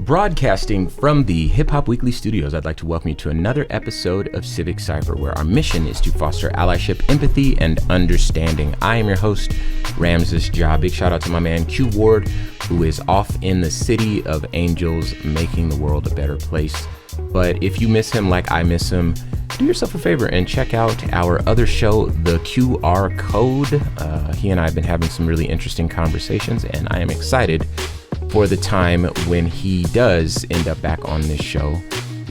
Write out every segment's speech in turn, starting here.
Broadcasting from the Hip Hop Weekly studios, I'd like to welcome you to another episode of Civic Cypher, where our mission is to foster allyship, empathy, and understanding. I am your host, Ramses Ja. Big shout out to my man Q Ward, who is off in the city of angels, making the world a better place. But if you miss him like I miss him, do yourself a favor and check out our other show, The QR Code. He and I have been having some really interesting conversations, and I am excited for the time when he does end up back on this show.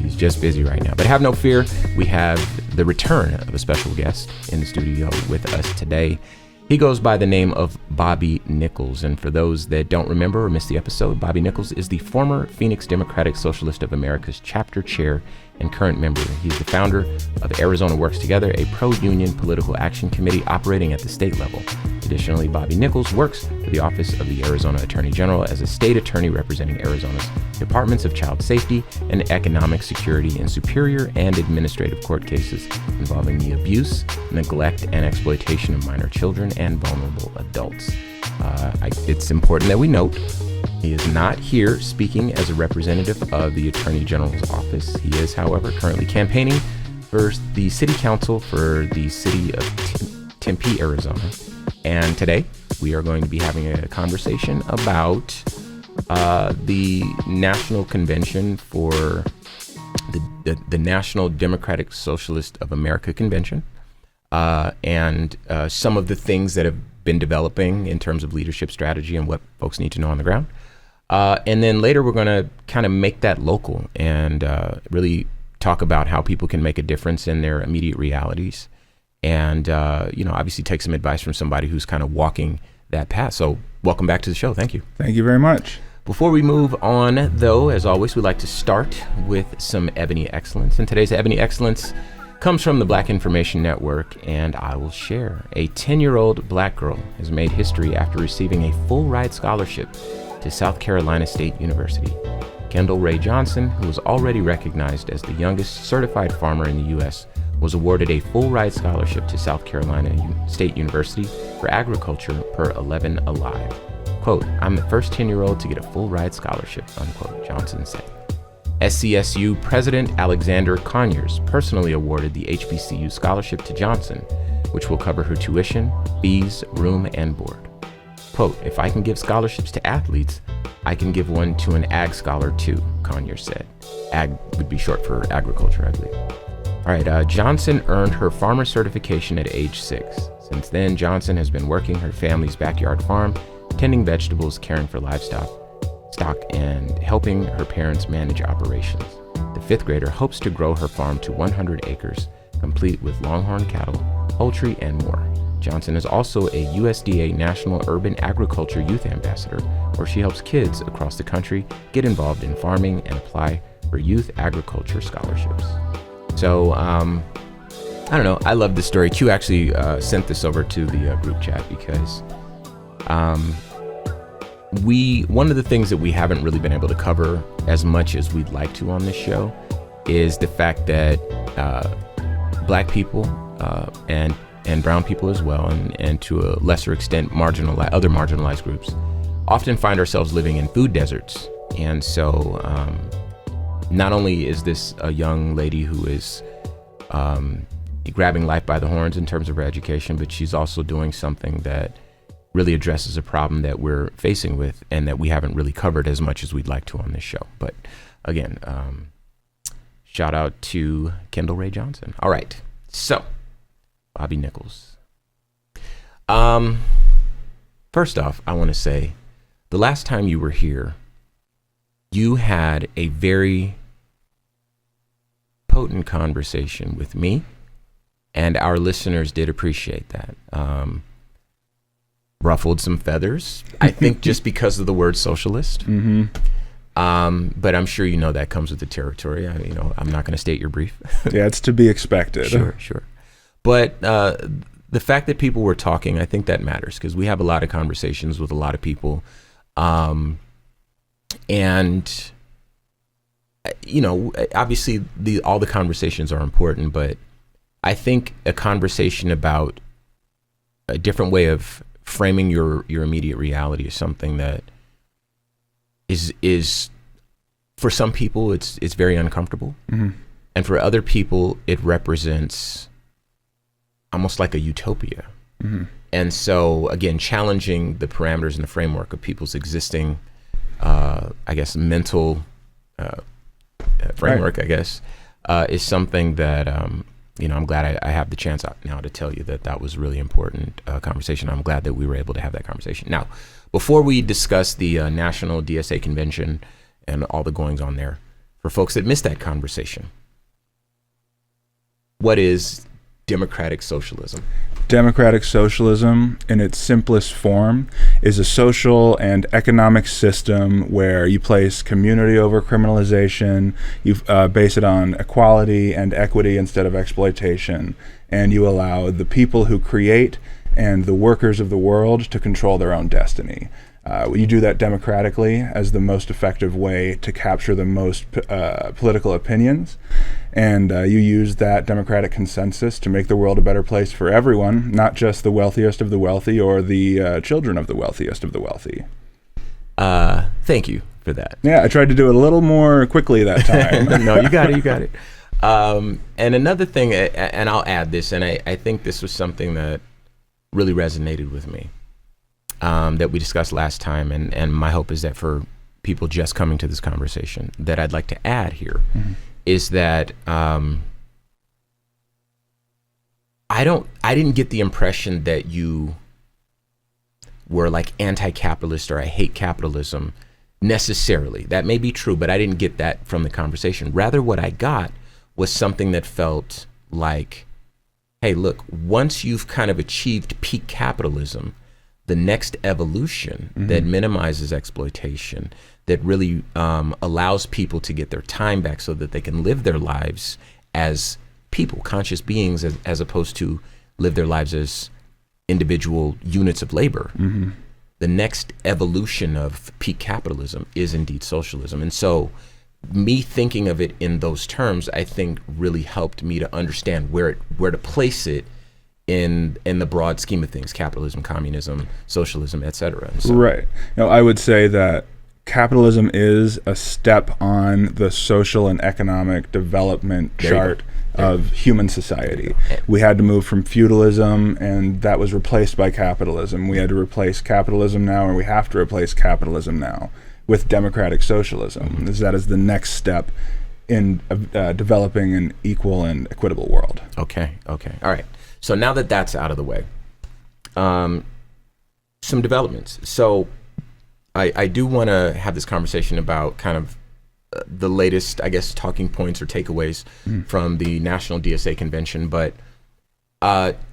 He's just busy right now. But have no fear, we have the return of a special guest in the studio with us today. He goes by the name of Bobby Nichols. And for those that don't remember or missed the episode, Bobby Nichols is the former Phoenix Democratic Socialist of America's chapter chair and current member. He's the founder of Arizona Works Together, a pro-union political action committee operating at the state level. Additionally, Bobby Nichols works for the Office of the Arizona Attorney General as a state attorney representing Arizona's Departments of Child Safety and Economic Security in superior and administrative court cases involving the abuse, neglect, and exploitation of minor children and vulnerable adults. It's important that we note he is not here speaking as a representative of the Attorney General's office. He is, however, currently campaigning for the city council for the city of Tempe, Arizona. And today we are going to be having a conversation about the national convention for the National Democratic Socialist of America convention, and some of the things that have been developing in terms of leadership strategy and what folks need to know on the ground. And then later we're going to kind of make that local and really talk about how people can make a difference in their immediate realities. And, obviously take some advice from somebody who's kind of walking that path. So welcome back to the show. Thank you. Thank you very much. Before we move on, though, as always, we'd like to start with some Ebony Excellence. And today's Ebony Excellence comes from the Black Information Network, and I will share. A 10-year-old black girl has made history after receiving a full-ride scholarship to South Carolina State University. Kendall Ray Johnson, who was already recognized as the youngest certified farmer in the U.S., was awarded a full-ride scholarship to South Carolina State University for agriculture per 11 Alive. Quote, "I'm the first 10-year-old to get a full-ride scholarship," unquote, Johnson said. SCSU President Alexander Conyers personally awarded the HBCU scholarship to Johnson, which will cover her tuition, fees, room, and board. Quote, "If I can give scholarships to athletes, I can give one to an ag scholar too," Conyers said. Ag would be short for agriculture, I believe. All right, Johnson earned her farmer certification at age 6. Since then, Johnson has been working her family's backyard farm, tending vegetables, caring for livestock, and helping her parents manage operations. The 5th grader hopes to grow her farm to 100 acres, complete with longhorn cattle, poultry, and more. Johnson is also a USDA National Urban Agriculture Youth Ambassador, where she helps kids across the country get involved in farming and apply for youth agriculture scholarships. So, I don't know. I love this story. Q actually sent this over to the group chat because one of the things that we haven't really been able to cover as much as we'd like to on this show is the fact that black people and brown people as well, and to a lesser extent other marginalized groups, often find ourselves living in food deserts. And so not only is this a young lady who is grabbing life by the horns in terms of her education, but she's also doing something that really addresses a problem that we're facing with and that we haven't really covered as much as we'd like to on this show. But again, shout out to Kendall Ray Johnson. All right, so Bobby Nichols. First off, I want to say the last time you were here, you had a very potent conversation with me, and our listeners did appreciate that. Ruffled some feathers, I think, just because of the word socialist. Mm-hmm. But I'm sure you know that comes with the territory. I'm not going to state your brief. Yeah, it's to be expected. Sure. But the fact that people were talking, I think that matters, because we have a lot of conversations with a lot of people. And obviously all the conversations are important, but I think a conversation about a different way of framing your immediate reality is something that is for some people, it's very uncomfortable. Mm-hmm. And for other people, it represents almost like a utopia. Mm-hmm. And so, again, challenging the parameters and the framework of people's existing, I guess, mental framework, right. I guess, is something that, I'm glad I have the chance now to tell you that was really important conversation. I'm glad that we were able to have that conversation. Now, before we discuss the National DSA Convention and all the goings on there, for folks that missed that conversation, what is democratic socialism? Democratic socialism, in its simplest form, is a social and economic system where you place community over criminalization, you base it on equality and equity instead of exploitation, and you allow the people who create and the workers of the world to control their own destiny. You do that democratically as the most effective way to capture the most political opinions. And you use that democratic consensus to make the world a better place for everyone, not just the wealthiest of the wealthy or the children of the wealthiest of the wealthy. Thank you for that. Yeah, I tried to do it a little more quickly that time. No, you got it. And another thing, and I'll add this, and I think this was something that really resonated with me, that we discussed last time, and my hope is that for people just coming to this conversation, that I'd like to add here, mm-hmm. is that I didn't get the impression that you were like anti-capitalist or I hate capitalism necessarily. That may be true, but I didn't get that from the conversation. Rather, what I got was something that felt like, hey, look, once you've kind of achieved peak capitalism, the next evolution mm-hmm. that minimizes exploitation, that really allows people to get their time back so that they can live their lives as people, conscious beings, as opposed to live their lives as individual units of labor. Mm-hmm. The next evolution of peak capitalism is indeed socialism. And so me thinking of it in those terms, I think really helped me to understand where to place it in the broad scheme of things: capitalism, communism, socialism, et cetera. So, right. I would say that capitalism is a step on the social and economic development chart of human society. We had to move from feudalism, and that was replaced by capitalism. We had to replace capitalism now, and we have to replace capitalism now with democratic socialism. Mm-hmm. That is the next step in developing an equal and equitable world. Okay. All right. So now that that's out of the way, some developments. So I do want to have this conversation about kind of the latest, I guess, talking points or takeaways from the National DSA Convention. But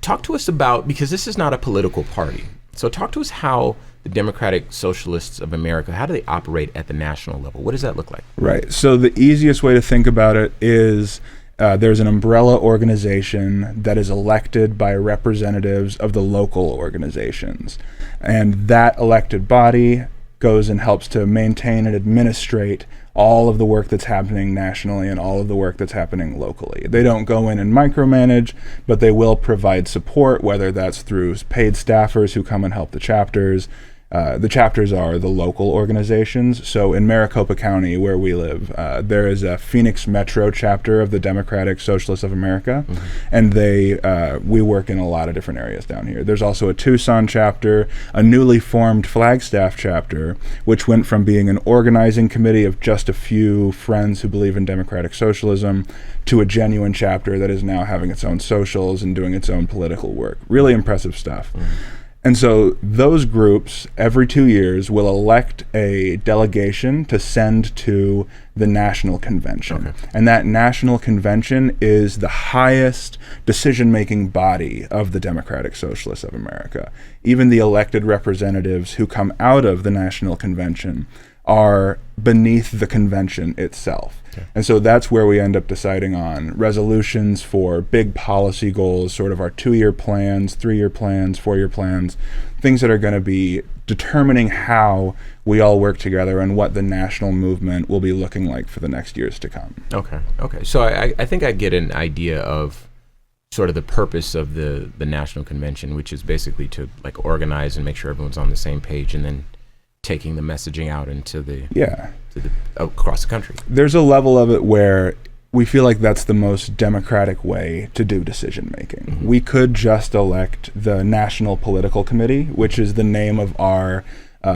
talk to us about, because this is not a political party, so talk to us how the Democratic Socialists of America, how do they operate at the national level? What does that look like? Right. So the easiest way to think about it is there's an umbrella organization that is elected by representatives of the local organizations. And that elected body goes and helps to maintain and administrate all of the work that's happening nationally and all of the work that's happening locally. They don't go in and micromanage, but they will provide support, whether that's through paid staffers who come and help the chapters. The chapters are the local organizations. So in Maricopa County, where we live, there is a Phoenix Metro chapter of the Democratic Socialists of America, mm-hmm. and we work in a lot of different areas down here. There's also a Tucson chapter, a newly formed Flagstaff chapter, which went from being an organizing committee of just a few friends who believe in democratic socialism to a genuine chapter that is now having its own socials and doing its own political work. Really impressive stuff. Mm-hmm. And so those groups, every 2 years, will elect a delegation to send to the National Convention. Okay. And that National Convention is the highest decision-making body of the Democratic Socialists of America. Even the elected representatives who come out of the National Convention are beneath the convention itself. Okay. And so that's where we end up deciding on resolutions for big policy goals, sort of our 2-year plans, 3-year plans, 4-year plans, things that are going to be determining how we all work together and what the national movement will be looking like for the next years to come. Okay. So I think I get an idea of sort of the purpose of the National Convention, which is basically to like organize and make sure everyone's on the same page, and then taking the messaging out into yeah. across the country. There's a level of it where we feel like that's the most democratic way to do decision making. Mm-hmm. We could just elect the National Political Committee, which is the name of our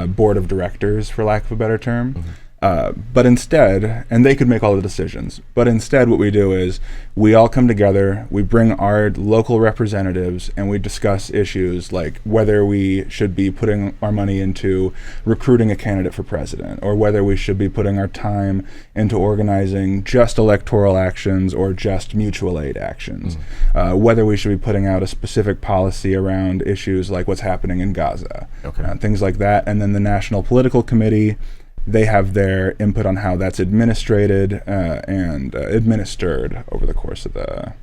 board of directors, for lack of a better term. Mm-hmm. But instead, and they could make all the decisions, but instead what we do is we all come together, we bring our local representatives, and we discuss issues like whether we should be putting our money into recruiting a candidate for president, or whether we should be putting our time into organizing just electoral actions or just mutual aid actions, whether we should be putting out a specific policy around issues like what's happening in Gaza, things like that. And then the National Political Committee, they have their input on how that's administrated and administered over the course of the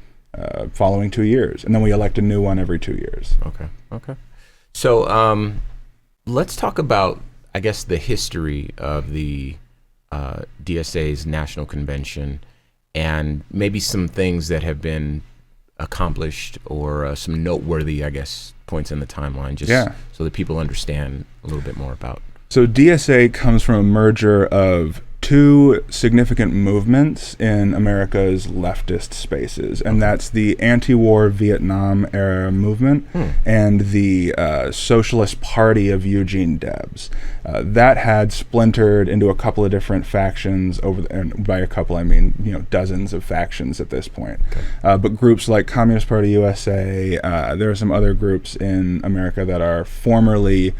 following 2 years. And then we elect a new one every 2 years. Okay. So let's talk about, I guess, the history of the DSA's National Convention and maybe some things that have been accomplished or some noteworthy, I guess, points in the timeline, just so that people understand a little bit more about. So DSA comes from a merger of two significant movements in America's leftist spaces, and that's the anti-war Vietnam era movement and the Socialist Party of Eugene Debs. That had splintered into a couple of different factions and by a couple I mean dozens of factions at this point. But groups like Communist Party USA, there are some other groups in America that are formerly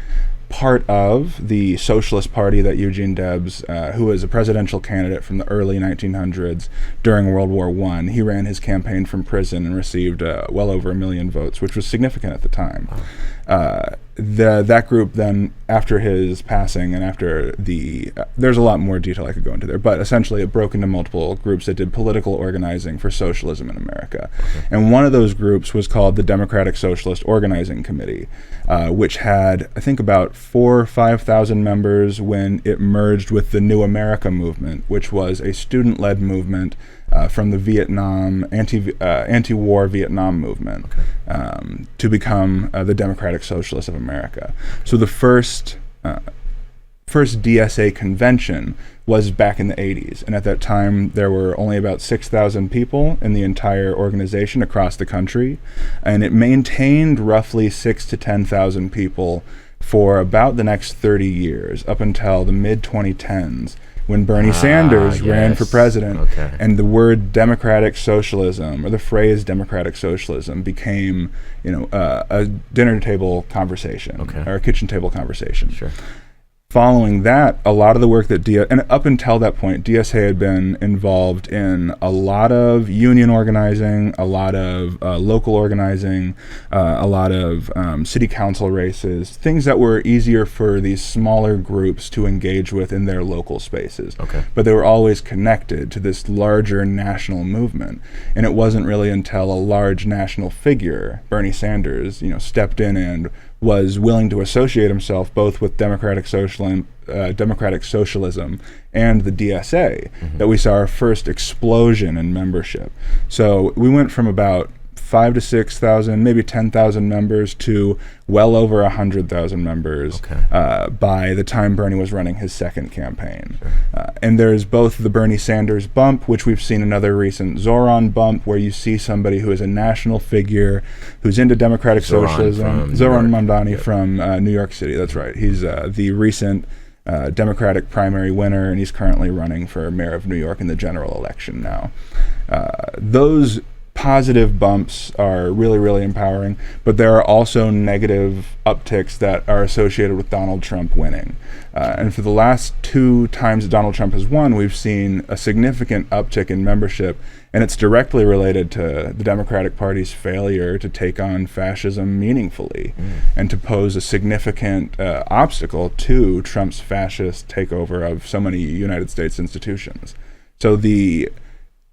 part of the Socialist Party that Eugene Debs, who was a presidential candidate from the early 1900s during World War I, he ran his campaign from prison and received well over 1 million votes, which was significant at the time. That group then, after his passing and after there's a lot more detail I could go into there, but essentially it broke into multiple groups that did political organizing for socialism in America. And one of those groups was called the Democratic Socialist Organizing Committee, which had, I think, about 4,000 or 5,000 members when it merged with the New America movement, which was a student-led movement from the Vietnam anti-war Vietnam movement to become the Democratic Socialists of America. So the first DSA convention was back in the 80s, and at that time there were only about 6,000 people in the entire organization across the country, and it maintained roughly 6,000 to 10,000 people for about the next 30 years, up until the mid-2010s, when Bernie Sanders ran for president, and the word democratic socialism, or the phrase democratic socialism, became, a dinner table conversation, or a kitchen table conversation. Sure. Following that, a lot of the work that and up until that point, DSA had been involved in a lot of union organizing, a lot of local organizing, a lot of city council races, things that were easier for these smaller groups to engage with in their local spaces. But they were always connected to this larger national movement. And it wasn't really until a large national figure, Bernie Sanders, stepped in and was willing to associate himself both with democratic socialism and the DSA, that we saw our first explosion in membership. So we went from about 5,000 to 6,000, maybe 10,000 members to well over 100,000 members by the time Bernie was running his second campaign. And there's both the Bernie Sanders bump, which we've seen another recent Zoran bump, where you see somebody who is a national figure, who's into democratic socialism. Zoran Mamdani from New York City, that's right. He's the recent Democratic primary winner, and he's currently running for mayor of New York in the general election now. Those positive bumps are really, really empowering, but there are also negative upticks that are associated with Donald Trump winning. And for the last 2 times that Donald Trump has won, we've seen a significant uptick in membership, and it's directly related to the Democratic Party's failure to take on fascism meaningfully and to pose a significant obstacle to Trump's fascist takeover of so many United States institutions. So the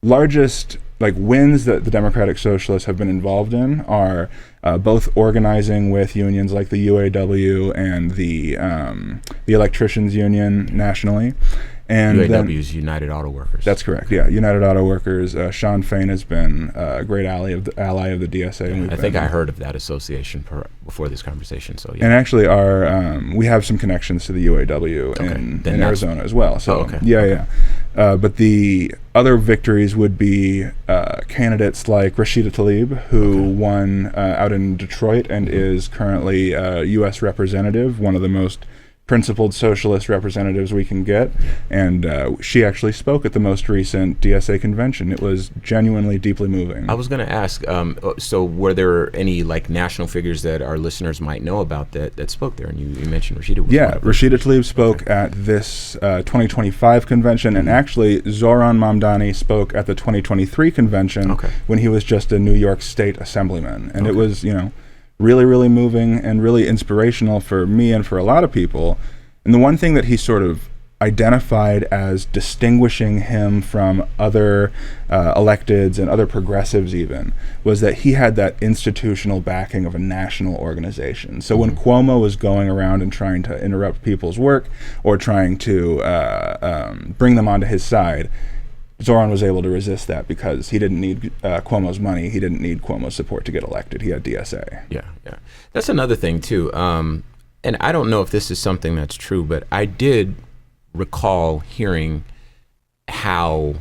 largest wins that the Democratic Socialists have been involved in are both organizing with unions like the UAW and the Electricians Union nationally, And UAW is United Auto Workers. That's correct. Yeah, United Auto Workers. Sean Fain has been a great ally of the DSA. And I think I heard of that association before this conversation. So yeah. And actually, we have some connections to the UAW in Arizona as well. So but the other victories would be candidates like Rashida Tlaib, who won out in Detroit and is currently a U.S. representative, one of the most principled socialist representatives we can get, and she actually spoke at the most recent DSA convention. It was genuinely deeply moving. I was going to ask, so were there any like national figures that our listeners might know about that spoke there? And you mentioned Rashida. Rashida Tlaib spoke at this 2025 convention, and actually Zoran Mamdani spoke at the 2023 convention when he was just a New York State assemblyman, and it was, really, really moving and really inspirational for me and for a lot of people. And the one thing that he sort of identified as distinguishing him from other electeds and other progressives even was that he had that institutional backing of a national organization. So when Cuomo was going around and trying to interrupt people's work or trying to bring them onto his side, Zoran was able to resist that because he didn't need Cuomo's money. He didn't need Cuomo's support to get elected. He had DSA. Yeah. That's another thing, too. And I don't know if this is something that's true, but I did recall hearing how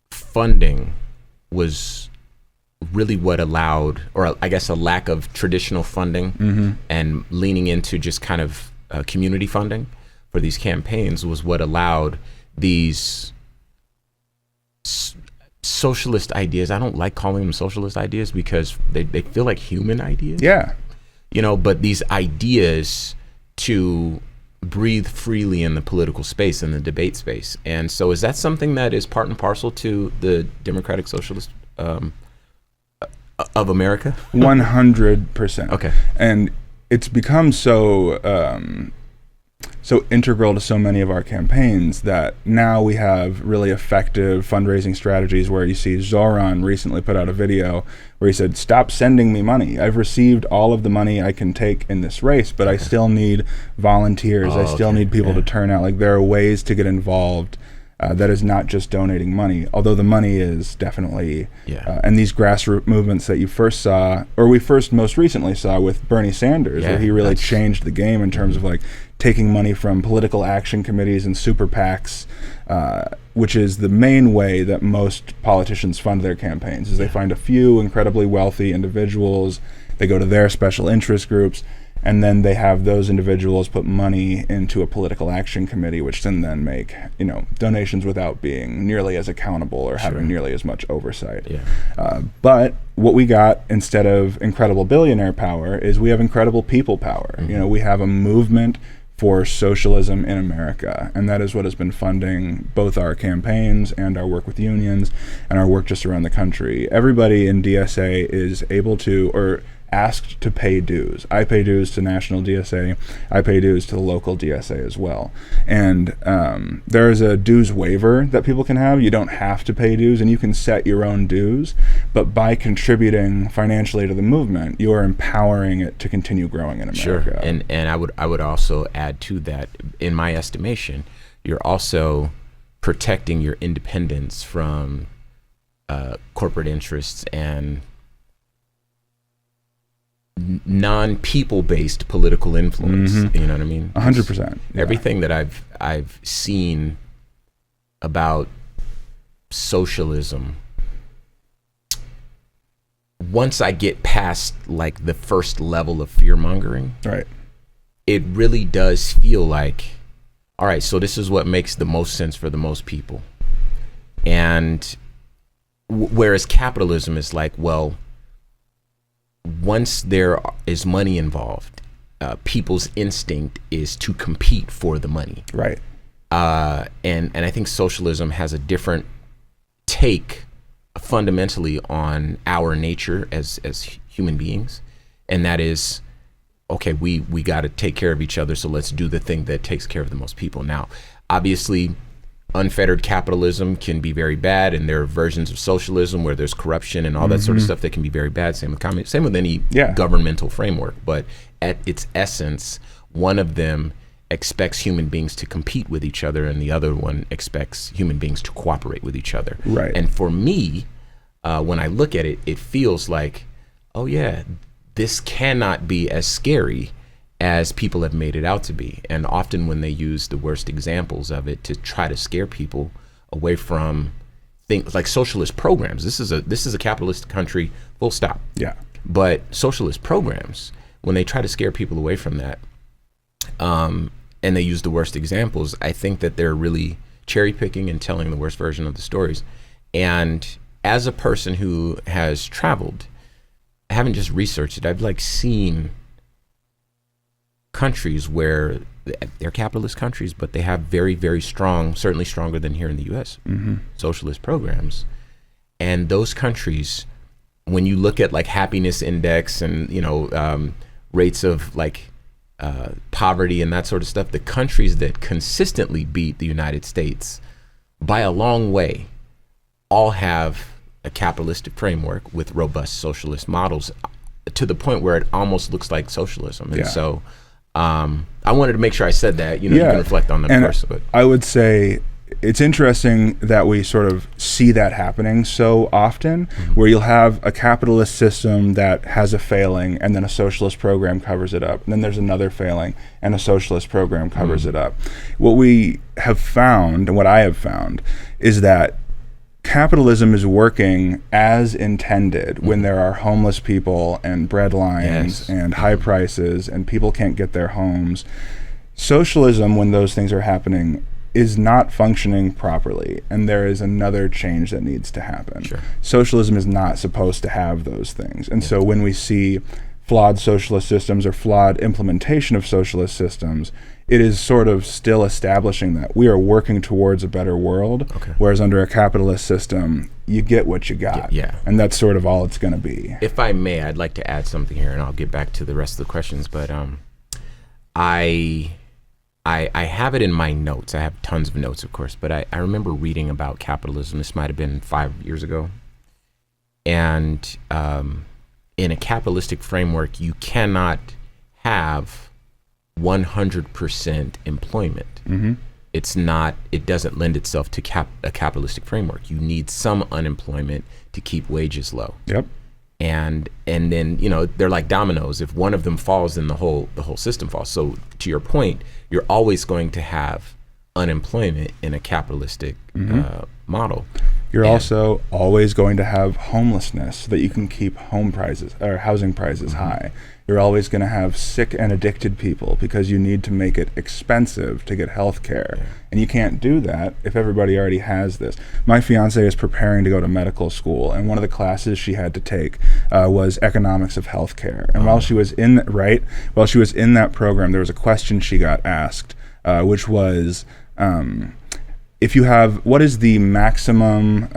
funding was really what allowed, or I guess a lack of traditional funding and leaning into just kind of community funding for these campaigns was what allowed these socialist ideas. I don't like calling them socialist ideas because they feel like human ideas. Yeah. But these ideas to breathe freely in the political space, in the debate space. And so is that something that is part and parcel to the Democratic Socialist of America? 100%. Okay. And it's become so integral to so many of our campaigns that now we have really effective fundraising strategies where you see Zoran recently put out a video where he said, stop sending me money. I've received all of the money I can take in this race, but I still need volunteers. I still need people to turn out. Like, there are ways to get involved that is not just donating money, although the money is definitely, and these grassroots movements that you first saw, or we first most recently saw with Bernie Sanders, where he really changed the game in terms of like taking money from political action committees and super PACs, which is the main way that most politicians fund their campaigns, is they find a few incredibly wealthy individuals, they go to their special interest groups, and then they have those individuals put money into a political action committee, which then make donations without being nearly as accountable or having nearly as much oversight. But what we got instead of incredible billionaire power is we have incredible people power. We have a movement for socialism in America, and that is what has been funding both our campaigns and our work with unions and our work just around the country. Everybody in DSA is able to, or asked to pay dues. I pay dues to national DSA. I pay dues to the local DSA as well. And there is a dues waiver that people can have. You don't have to pay dues, and you can set your own dues. But by contributing financially to the movement, you are empowering it to continue growing in America. And I would also add to that, in my estimation, you're also protecting your independence from corporate interests and non-people-based political influence. You know what I mean? 100%. Everything that I've seen about socialism, once I get past like the first level of fear-mongering, it really does feel like, all right, so this is what makes the most sense for the most people. And whereas capitalism is like, well, once there is money involved, people's instinct is to compete for the money. And I think socialism has a different take fundamentally on our nature as human beings. And that is, okay, we got to take care of each other, so let's do the thing that takes care of the most people. Now, obviously, unfettered capitalism can be very bad, and there are versions of socialism where there's corruption and all that sort of stuff that can be very bad. Same with same with any governmental framework. But at its essence, one of them expects human beings to compete with each other, and the other one expects human beings to cooperate with each other. Right. And for me, when I look at it, it feels like, oh yeah, this cannot be as scary as people have made it out to be. And often when they use the worst examples of it to try to scare people away from things like socialist programs. This is a capitalist country, full stop. Yeah. But socialist programs, when they try to scare people away from that, and they use the worst examples, I think that they're really cherry picking and telling the worst version of the stories. And as a person who has traveled, I haven't just researched it, I've seen countries where they're capitalist countries, but they have very, very strong, certainly stronger than here in the US, socialist programs. And those countries, when you look at happiness index and, rates of poverty and that sort of stuff, the countries that consistently beat the United States by a long way all have a capitalistic framework with robust socialist models to the point where it almost looks like socialism. And so I wanted to make sure I said that, you can reflect on them first. But I would say it's interesting that we sort of see that happening so often, where you'll have a capitalist system that has a failing and then a socialist program covers it up. And then there's another failing and a socialist program covers it up. What we have found, and what I have found, is that capitalism is working as intended when there are homeless people and bread lines and high prices and people can't get their homes. Socialism, when those things are happening, is not functioning properly, and there is another change that needs to happen. Sure. Socialism is not supposed to have those things. And so when we see flawed socialist systems or flawed implementation of socialist systems, it is sort of still establishing that we are working towards a better world, whereas under a capitalist system, you get what you got. And that's sort of all it's going to be. If I may, I'd like to add something here, and I'll get back to the rest of the questions, but I have it in my notes. I have tons of notes, of course, but I remember reading about capitalism. This might have been 5 years ago. And in a capitalistic framework, you cannot have 100% employment. It doesn't lend itself to a capitalistic framework. You need some unemployment to keep wages low. And then, they're like dominoes. If one of them falls, then the whole system falls. So to your point, you're always going to have unemployment in a capitalistic model. You're also always going to have homelessness so that you can keep home prices or housing prices high. You're always going to have sick and addicted people because you need to make it expensive to get health care. And you can't do that if everybody already has this. My fiance is preparing to go to medical school, and one of the classes she had to take was economics of health care. And while she was in that program, there was a question she got asked, which was, what is the maximum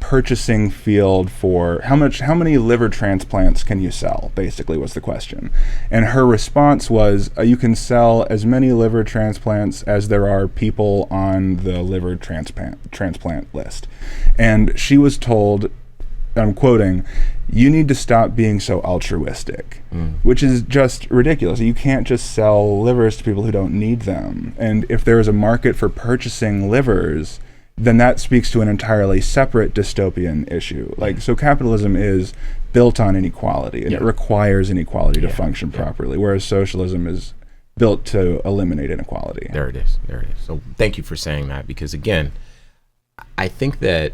purchasing field for how many liver transplants can you sell, basically was the question. And her response was, you can sell as many liver transplants as there are people on the liver transplant list. And she was told, I'm quoting, "You need to stop being so altruistic," which is just ridiculous. You can't just sell livers to people who don't need them. And if there is a market for purchasing livers, then that speaks to an entirely separate dystopian issue. So capitalism is built on inequality, and it requires inequality to function properly, whereas socialism is built to eliminate inequality. There it is. So thank you for saying that, because again, I think that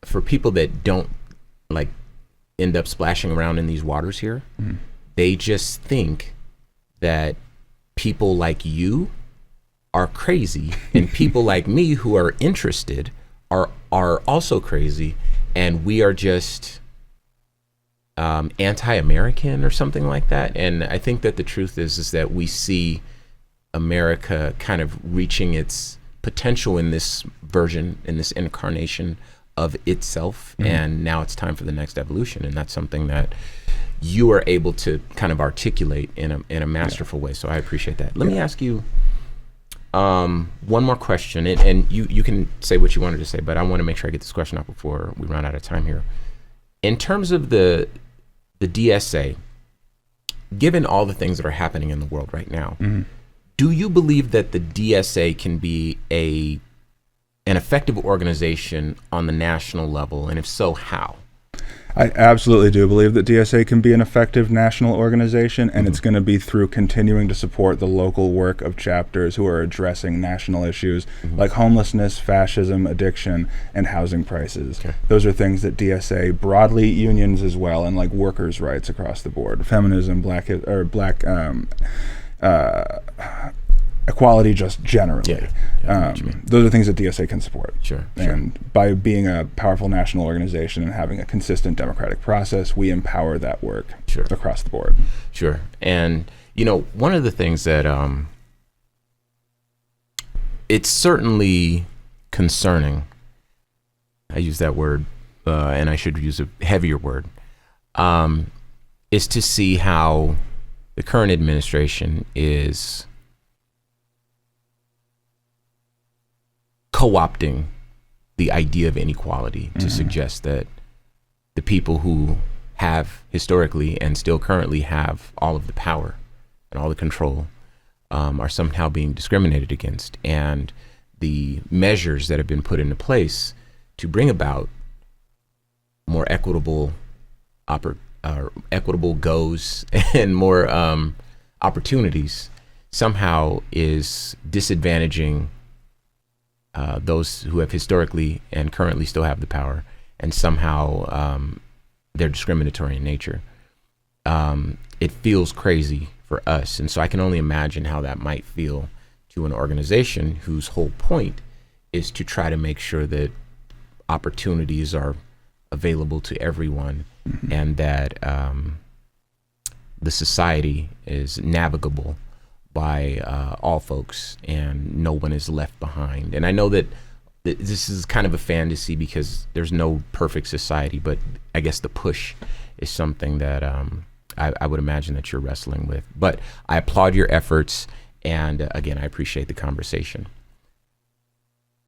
for people that don't end up splashing around in these waters here, they just think that people like you are crazy, and people like me who are interested are also crazy, and we are just anti-American or something like that. And I think that the truth is that we see America kind of reaching its potential in this version, in this incarnation of itself, and now it's time for the next evolution. And that's something that you are able to kind of articulate in a masterful way. So I appreciate that. Let me ask you one more question, and you can say what you wanted to say, but I want to make sure I get this question out before we run out of time here. In terms of the DSA, given all the things that are happening in the world right now, Mm-hmm. do you believe that the DSA can be an effective organization on the national level? And if so, how? I absolutely do believe that DSA can be an effective national organization, and it's going to be through continuing to support the local work of chapters who are addressing national issues like homelessness, fascism, addiction, and housing prices. Okay. Those are things that DSA, broadly unions as well, and like workers' rights across the board, feminism, black equality just generally. Yeah. I know what you mean. Those are things that DSA can support. Sure. And by being a powerful national organization and having a consistent democratic process, we empower that work across the board. Sure. And, one of the things that it's certainly concerning, I use that word, and I should use a heavier word, is to see how the current administration is co-opting the idea of inequality to suggest that the people who have historically and still currently have all of the power and all the control are somehow being discriminated against. And the measures that have been put into place to bring about more equitable goes and more opportunities somehow is disadvantaging those who have historically and currently still have the power, and somehow they're discriminatory in nature. It feels crazy for us, and so I can only imagine how that might feel to an organization whose whole point is to try to make sure that opportunities are available to everyone, and that the society is navigable by all folks, and no one is left behind. And I know that this is kind of a fantasy because there's no perfect society, but I guess the push is something that I would imagine that you're wrestling with. But I applaud your efforts, and again, I appreciate the conversation.